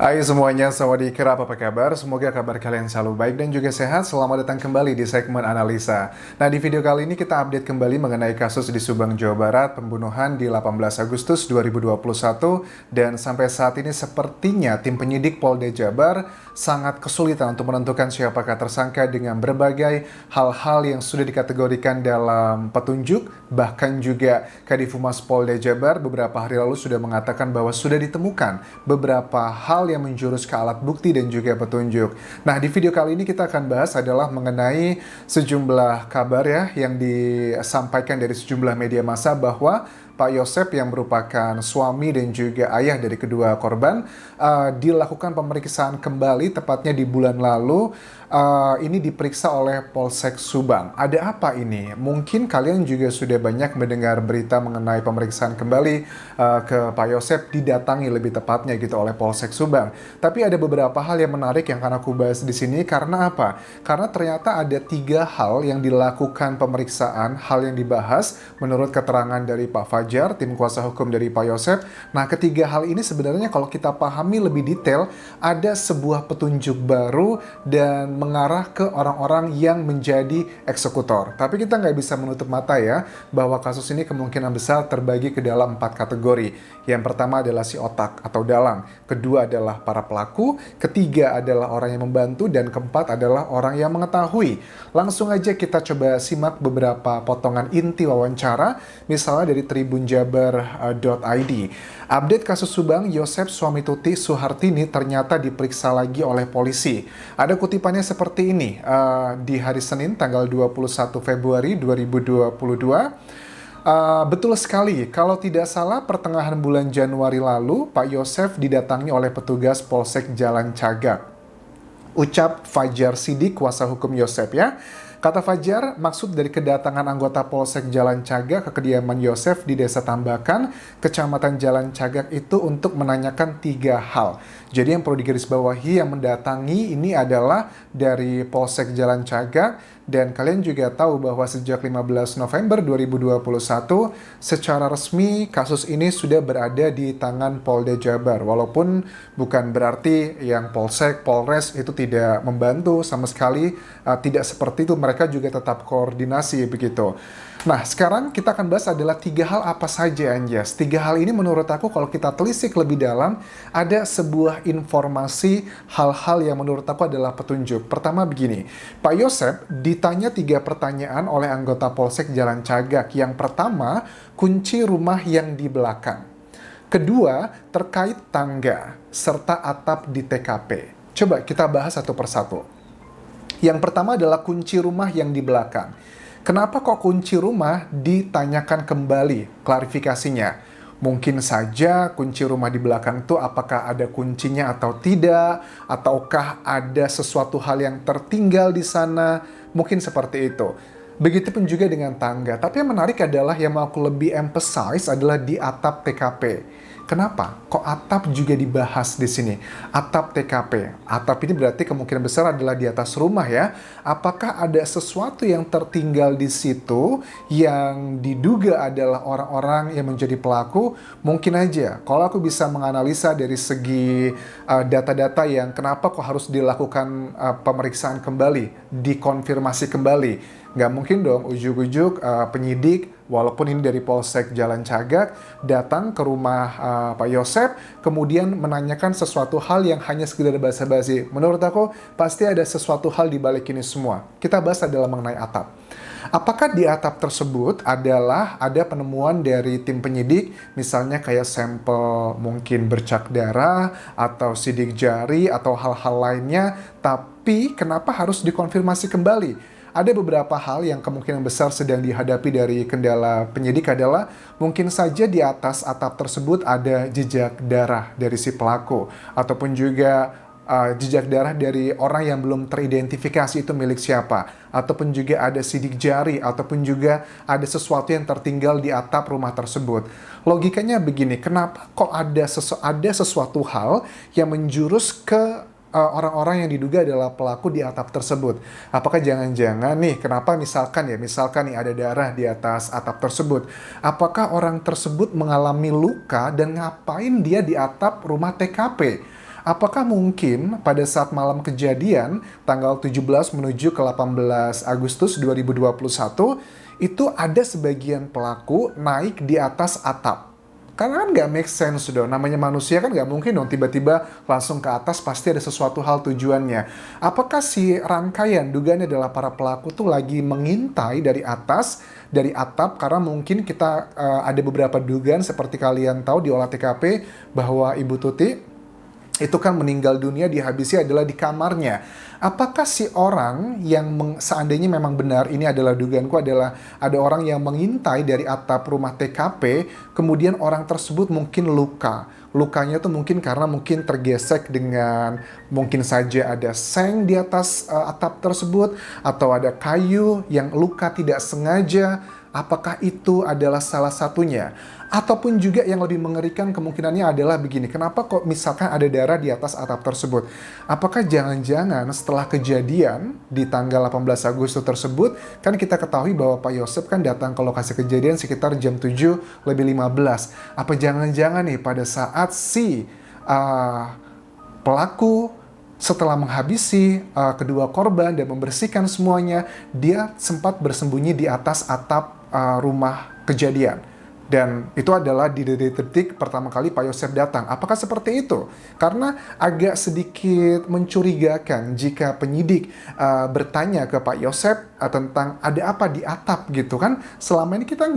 Hai semuanya, sawadee krap, apa kabar? Semoga kabar kalian selalu baik dan juga sehat. Selamat datang kembali di segmen analisa. Nah, di video kali ini kita update kembali mengenai kasus di Subang, Jawa Barat, pembunuhan di 18 Agustus 2021. Dan sampai saat ini sepertinya tim penyidik Polda Jabar sangat kesulitan untuk menentukan siapakah tersangka dengan berbagai hal-hal yang sudah dikategorikan dalam petunjuk. Bahkan juga Kadif Humas Polda Jabar beberapa hari lalu sudah mengatakan bahwa sudah ditemukan beberapa hal yang menjurus ke alat bukti dan juga petunjuk. Nah, di video kali ini kita akan bahas adalah mengenai sejumlah kabar ya yang disampaikan dari sejumlah media massa bahwa Pak Yosep yang merupakan suami dan juga ayah dari kedua korban dilakukan pemeriksaan kembali tepatnya di bulan lalu. Ini diperiksa oleh Polsek Subang. Ada apa ini? Mungkin kalian juga sudah banyak mendengar berita mengenai pemeriksaan kembali ke Pak Yosep, didatangi lebih tepatnya gitu oleh Polsek Subang. Tapi ada beberapa hal yang menarik yang akan aku bahas di sini. Karena apa? Karena ternyata ada 3 hal yang dilakukan pemeriksaan, hal yang dibahas menurut keterangan dari Pak Fajar, tim kuasa hukum dari Pak Yosep. Nah, ketiga hal ini sebenarnya kalau kita pahami lebih detail, ada sebuah petunjuk baru dan mengarah ke orang-orang yang menjadi eksekutor. Tapi kita nggak bisa menutup mata ya, bahwa kasus ini kemungkinan besar terbagi ke dalam 4 kategori. Yang pertama adalah si otak atau dalang, kedua adalah para pelaku, ketiga adalah orang yang membantu, dan keempat adalah orang yang mengetahui. Langsung aja kita coba simak beberapa potongan inti wawancara, misalnya dari tribunjabar.id. Update kasus Subang, Yosep suami Tuti Suhartini ternyata diperiksa lagi oleh polisi. Ada kutipannya seperti ini, di hari Senin tanggal 21 Februari 2022. Betul sekali, kalau tidak salah pertengahan bulan Januari lalu, Pak Yosef didatangi oleh petugas Polsek Jalan Cagak. Ucap Fajar Sidik, kuasa hukum Yosep ya. Kata Fajar, maksud dari kedatangan anggota Polsek Jalan Cagak ke kediaman Yosef di Desa Tambakan, Kecamatan Jalan Cagak itu untuk menanyakan 3 hal. Jadi yang perlu digarisbawahi yang mendatangi ini adalah dari Polsek Jalan Cagak, dan kalian juga tahu bahwa sejak 15 November 2021, secara resmi kasus ini sudah berada di tangan Polda Jabar. Walaupun bukan berarti yang Polsek, Polres itu tidak membantu sama sekali, tidak seperti itu, mereka juga tetap koordinasi begitu. Nah, sekarang kita akan bahas adalah 3 hal apa saja, Anjas. 3 hal ini menurut aku kalau kita telisik lebih dalam, ada sebuah informasi hal-hal yang menurut aku adalah petunjuk. Pertama begini, Pak Yosep ditanya 3 pertanyaan oleh anggota Polsek Jalan Cagak. Yang pertama, kunci rumah yang di belakang. Kedua, terkait tangga, serta atap di TKP. Coba kita bahas satu persatu. Yang pertama adalah kunci rumah yang di belakang. Kenapa kok kunci rumah ditanyakan kembali klarifikasinya? Mungkin saja kunci rumah di belakang itu apakah ada kuncinya atau tidak, ataukah ada sesuatu hal yang tertinggal di sana, mungkin seperti itu. Begitupun juga dengan tangga. Tapi yang menarik adalah yang mau aku lebih emphasize adalah di atap TKP. Kenapa? Kok atap juga dibahas di sini? Atap TKP. Atap ini berarti kemungkinan besar adalah di atas rumah ya. Apakah ada sesuatu yang tertinggal di situ yang diduga adalah orang-orang yang menjadi pelaku? Mungkin aja. Kalau aku bisa menganalisa dari segi data-data yang kenapa kok harus dilakukan pemeriksaan kembali, dikonfirmasi kembali. Nggak mungkin dong ujuk-ujuk penyidik, walaupun ini dari Polsek Jalan Cagak, datang ke rumah Pak Yosep, kemudian menanyakan sesuatu hal yang hanya sekedar basa-basi. Menurut aku, pasti ada sesuatu hal di balik ini semua. Kita bahas adalah mengenai atap. Apakah di atap tersebut adalah ada penemuan dari tim penyidik, misalnya kayak sampel mungkin bercak darah, atau sidik jari, atau hal-hal lainnya, tapi kenapa harus dikonfirmasi kembali? Ada beberapa hal yang kemungkinan besar sedang dihadapi dari kendala penyidik adalah mungkin saja di atas atap tersebut ada jejak darah dari si pelaku, ataupun juga jejak darah dari orang yang belum teridentifikasi itu milik siapa, ataupun juga ada sidik jari, ataupun juga ada sesuatu yang tertinggal di atap rumah tersebut. Logikanya begini, kenapa kok ada sesuatu hal yang menjurus ke orang-orang yang diduga adalah pelaku di atap tersebut? Apakah jangan-jangan nih, kenapa misalkan nih ada darah di atas atap tersebut? Apakah orang tersebut mengalami luka dan ngapain dia di atap rumah TKP? Apakah mungkin pada saat malam kejadian tanggal 17 menuju ke 18 Agustus 2021 itu ada sebagian pelaku naik di atas atap? Karena kan nggak make sense dong, namanya manusia kan nggak mungkin dong tiba-tiba langsung ke atas, pasti ada sesuatu hal tujuannya. Apakah si rangkaian dugaannya adalah para pelaku tuh lagi mengintai dari atas, dari atap, karena mungkin kita ada beberapa dugaan seperti kalian tahu di olah TKP bahwa Ibu Tuti itu kan meninggal dunia dihabisi adalah di kamarnya. Apakah si orang yang seandainya memang benar, ini adalah dugaanku, adalah ada orang yang mengintai dari atap rumah TKP, kemudian orang tersebut mungkin luka. Lukanya tuh mungkin karena mungkin tergesek dengan mungkin saja ada seng di atas atap tersebut, atau ada kayu yang luka tidak sengaja. Apakah itu adalah salah satunya? Ataupun juga yang lebih mengerikan kemungkinannya adalah begini, kenapa kok misalkan ada darah di atas atap tersebut? Apakah jangan-jangan setelah kejadian di tanggal 18 Agustus tersebut, kan kita ketahui bahwa Pak Yosep kan datang ke lokasi kejadian sekitar jam 7:15. Apa jangan-jangan nih pada saat si pelaku setelah menghabisi kedua korban dan membersihkan semuanya, dia sempat bersembunyi di atas atap rumah kejadian. Dan itu adalah di detik pertama kali Pak Yosep datang. Apakah seperti itu? Karena agak sedikit mencurigakan jika penyidik bertanya ke Pak Yosep tentang ada apa di atap gitu kan. Selama ini kita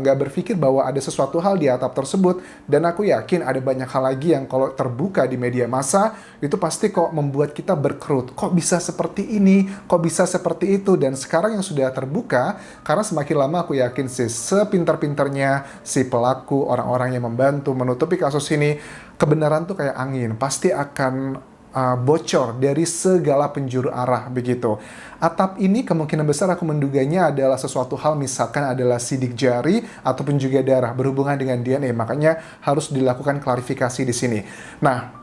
nggak berpikir bahwa ada sesuatu hal di atap tersebut. Dan aku yakin ada banyak hal lagi yang kalau terbuka di media massa, itu pasti kok membuat kita berkerut. Kok bisa seperti ini? Kok bisa seperti itu? Dan sekarang yang sudah terbuka, karena semakin lama aku yakin sih, sepintar-pintarnya si pelaku, orang-orang yang membantu menutupi kasus ini, kebenaran tuh kayak angin, pasti akan bocor dari segala penjuru arah begitu. Atap ini kemungkinan besar aku menduganya adalah sesuatu hal, misalkan adalah sidik jari ataupun juga darah berhubungan dengan DNA, makanya harus dilakukan klarifikasi di sini. Nah,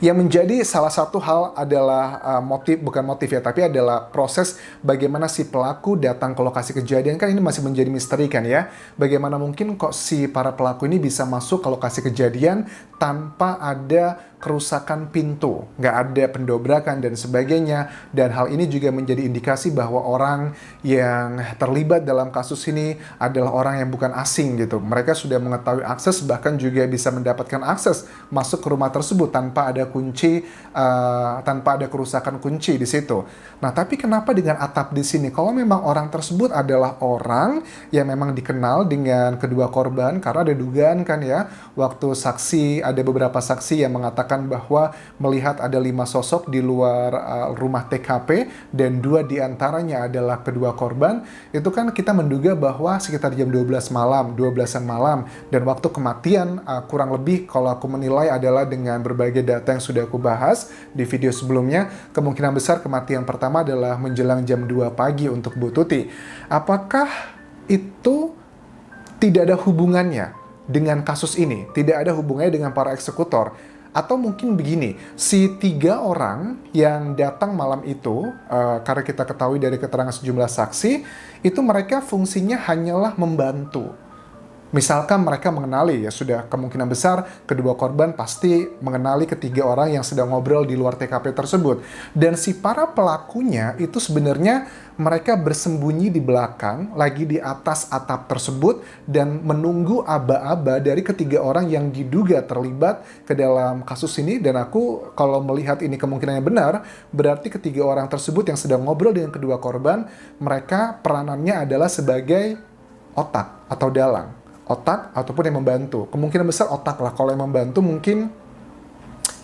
yang menjadi salah satu hal adalah bukan motif ya, tapi adalah proses bagaimana si pelaku datang ke lokasi kejadian. Kan ini masih menjadi misteri kan ya. Bagaimana mungkin kok si para pelaku ini bisa masuk ke lokasi kejadian tanpa ada kerusakan pintu, nggak ada pendobrakan dan sebagainya. Dan hal ini juga menjadi indikasi bahwa orang yang terlibat dalam kasus ini adalah orang yang bukan asing gitu. Mereka sudah mengetahui akses, bahkan juga bisa mendapatkan akses masuk ke rumah tersebut tanpa ada kunci, tanpa ada kerusakan kunci di situ. Nah, tapi kenapa dengan atap di sini? Kalau memang orang tersebut adalah orang yang memang dikenal dengan kedua korban, karena ada dugaan kan ya, waktu saksi, ada beberapa saksi yang mengatakan bahwa melihat ada 5 sosok di luar rumah TKP dan 2 diantaranya adalah kedua korban. Itu kan kita menduga bahwa sekitar jam 12 malam, 12-an malam, dan waktu kematian kurang lebih kalau aku menilai adalah dengan berbagai data yang sudah aku bahas di video sebelumnya, kemungkinan besar kematian pertama adalah menjelang jam 2 pagi untuk Bu Tuti. Apakah itu tidak ada hubungannya dengan kasus ini? Tidak ada hubungannya dengan para eksekutor? Atau mungkin begini, si 3 orang yang datang malam itu, karena kita ketahui dari keterangan sejumlah saksi, itu mereka fungsinya hanyalah membantu. Misalkan mereka mengenali, ya sudah kemungkinan besar kedua korban pasti mengenali ketiga orang yang sedang ngobrol di luar TKP tersebut. Dan si para pelakunya itu sebenarnya mereka bersembunyi di belakang, lagi di atas atap tersebut, dan menunggu aba-aba dari ketiga orang yang diduga terlibat ke dalam kasus ini. Dan aku kalau melihat ini kemungkinannya benar, berarti ketiga orang tersebut yang sedang ngobrol dengan kedua korban, mereka peranannya adalah sebagai otak atau dalang. Otak ataupun yang membantu. Kemungkinan besar otak lah. Kalau yang membantu mungkin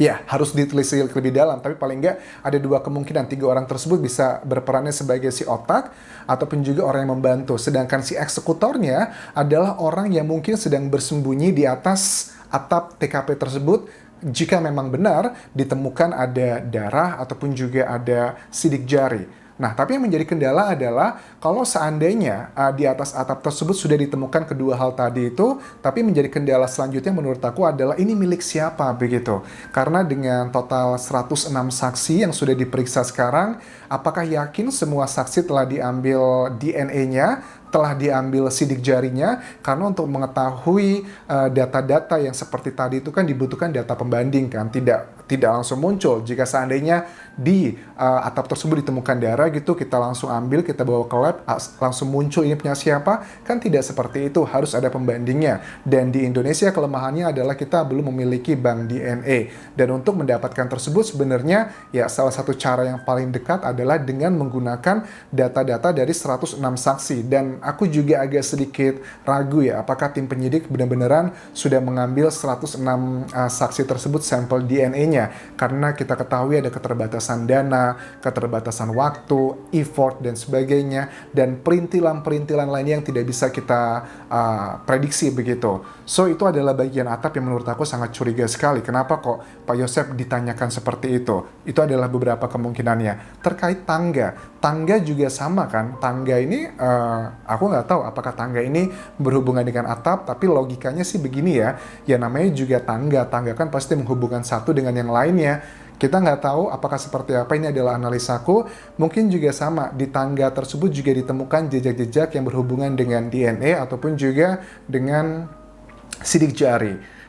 ya harus ditelisik lebih dalam. Tapi paling nggak ada 2 kemungkinan. 3 orang tersebut bisa berperannya sebagai si otak ataupun juga orang yang membantu. Sedangkan si eksekutornya adalah orang yang mungkin sedang bersembunyi di atas atap TKP tersebut. Jika memang benar ditemukan ada darah ataupun juga ada sidik jari. Nah, tapi yang menjadi kendala adalah kalau seandainya di atas atap tersebut sudah ditemukan kedua hal tadi itu, tapi menjadi kendala selanjutnya menurut aku adalah ini milik siapa begitu. Karena dengan total 106 saksi yang sudah diperiksa sekarang, apakah yakin semua saksi telah diambil DNA-nya, telah diambil sidik jarinya, karena untuk mengetahui data-data yang seperti tadi itu kan dibutuhkan data pembanding kan, tidak langsung muncul. Jika seandainya di atap tersebut ditemukan darah gitu, kita langsung ambil, kita bawa ke lab, langsung muncul ini punya siapa, kan tidak seperti itu, harus ada pembandingnya. Dan di Indonesia kelemahannya adalah kita belum memiliki bank DNA, dan untuk mendapatkan tersebut sebenarnya ya salah satu cara yang paling dekat adalah dengan menggunakan data-data dari 106 saksi. Dan aku juga agak sedikit ragu ya, apakah tim penyidik benar-benaran sudah mengambil 106 saksi tersebut sampel DNA-nya, karena kita ketahui ada keterbatasan dana, keterbatasan waktu, effort, dan sebagainya, dan perintilan-perintilan lainnya yang tidak bisa kita prediksi begitu. So itu adalah bagian atap yang menurut aku sangat curiga sekali. Kenapa kok Pak Yosep ditanyakan seperti itu? Itu adalah beberapa kemungkinannya. Terkait tangga juga sama kan? Tangga ini aku nggak tahu apakah tangga ini berhubungan dengan atap, tapi logikanya sih begini ya. Ya namanya juga tangga kan pasti menghubungkan satu dengan yang lainnya. Kita nggak tahu apakah seperti apa, ini adalah analisaku. Mungkin juga sama, di tangga tersebut juga ditemukan jejak-jejak yang berhubungan dengan DNA ataupun juga dengan sidik jari.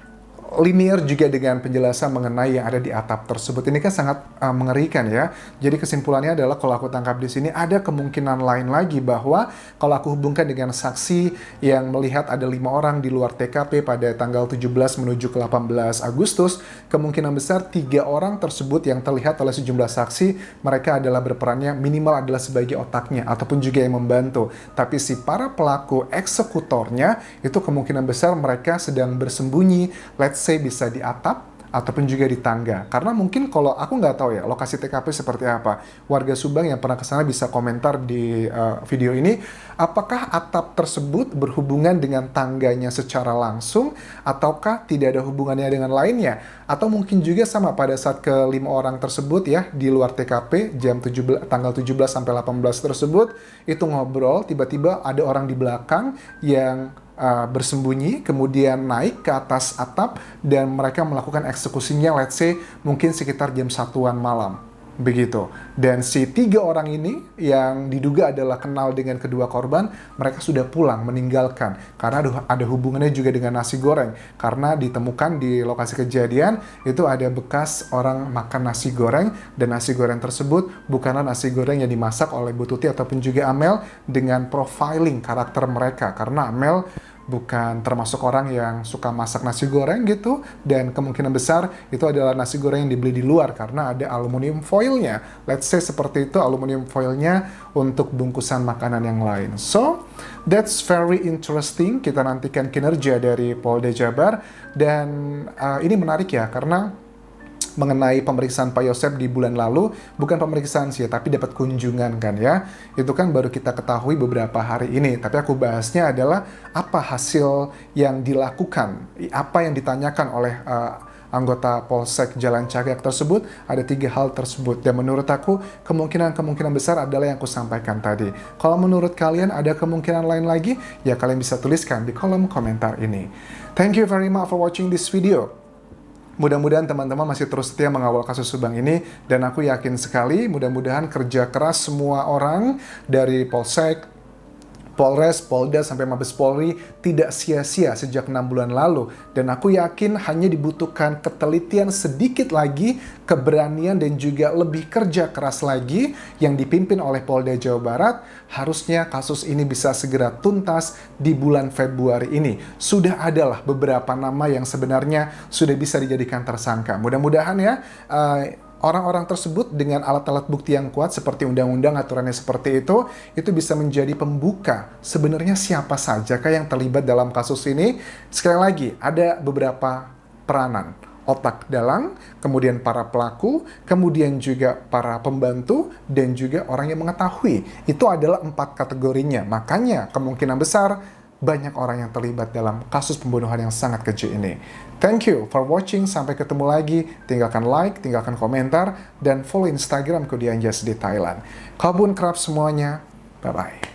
Linear juga dengan penjelasan mengenai yang ada di atap tersebut. Ini kan sangat mengerikan ya. Jadi kesimpulannya adalah kalau aku tangkap di sini ada kemungkinan lain lagi, bahwa kalau aku hubungkan dengan saksi yang melihat ada 5 orang di luar TKP pada tanggal 17 menuju ke 18 Agustus, kemungkinan besar 3 orang tersebut yang terlihat oleh sejumlah saksi, mereka adalah berperannya minimal adalah sebagai otaknya ataupun juga yang membantu. Tapi si para pelaku eksekutornya itu kemungkinan besar mereka sedang bersembunyi, let's say bisa di atap ataupun juga di tangga. Karena mungkin kalau aku nggak tahu ya lokasi TKP seperti apa. Warga Subang yang pernah ke sana bisa komentar di video ini, apakah atap tersebut berhubungan dengan tangganya secara langsung ataukah tidak ada hubungannya dengan lainnya? Atau mungkin juga sama pada saat ke-5 orang tersebut ya di luar TKP tanggal 17 sampai 18 tersebut itu ngobrol, tiba-tiba ada orang di belakang yang bersembunyi, kemudian naik ke atas atap dan mereka melakukan eksekusinya let's say mungkin sekitar jam 1-an malam begitu. Dan si 3 orang ini yang diduga adalah kenal dengan kedua korban, mereka sudah pulang meninggalkan karena ada hubungannya juga dengan nasi goreng, karena ditemukan di lokasi kejadian itu ada bekas orang makan nasi goreng, dan nasi goreng tersebut bukanlah nasi goreng yang dimasak oleh Bu Tuti ataupun juga Amel dengan profiling karakter mereka, karena Amel bukan termasuk orang yang suka masak nasi goreng gitu, dan kemungkinan besar itu adalah nasi goreng yang dibeli di luar karena ada aluminium foilnya. Let's say seperti itu, aluminium foilnya untuk bungkusan makanan yang lain. So, that's very interesting. Kita nantikan kinerja dari Polda Jabar, dan ini menarik ya, karena mengenai pemeriksaan Pak Yosep di bulan lalu, bukan pemeriksaan sih, tapi dapat kunjungan kan ya. Itu kan baru kita ketahui beberapa hari ini. Tapi aku bahasnya adalah apa hasil yang dilakukan, apa yang ditanyakan oleh anggota Polsek Jalan Cagak tersebut. Ada 3 hal tersebut, dan menurut aku kemungkinan besar adalah yang aku sampaikan tadi. Kalau menurut kalian ada kemungkinan lain lagi, ya kalian bisa tuliskan di kolom komentar ini. Thank you very much for watching this video. Mudah-mudahan teman-teman masih terus setia mengawal kasus Subang ini, dan aku yakin sekali mudah-mudahan kerja keras semua orang dari Polsek, Polres, Polda, sampai Mabes Polri tidak sia-sia sejak 6 bulan lalu. Dan aku yakin hanya dibutuhkan ketelitian sedikit lagi, keberanian, dan juga lebih kerja keras lagi yang dipimpin oleh Polda Jawa Barat. Harusnya kasus ini bisa segera tuntas di bulan Februari ini. Sudah adalah beberapa nama yang sebenarnya sudah bisa dijadikan tersangka. Mudah-mudahan ya, orang-orang tersebut dengan alat-alat bukti yang kuat seperti undang-undang aturannya seperti itu bisa menjadi pembuka sebenarnya siapa saja yang terlibat dalam kasus ini. Sekali lagi, ada beberapa peranan. Otak dalang, kemudian para pelaku, kemudian juga para pembantu, dan juga orang yang mengetahui. Itu adalah 4 kategorinya. Makanya kemungkinan besar banyak orang yang terlibat dalam kasus pembunuhan yang sangat keji ini. Thank you for watching. Sampai ketemu lagi. Tinggalkan like, tinggalkan komentar, dan follow Instagramku di Anjas di Thailand. Kabun kerap semuanya. Bye-bye.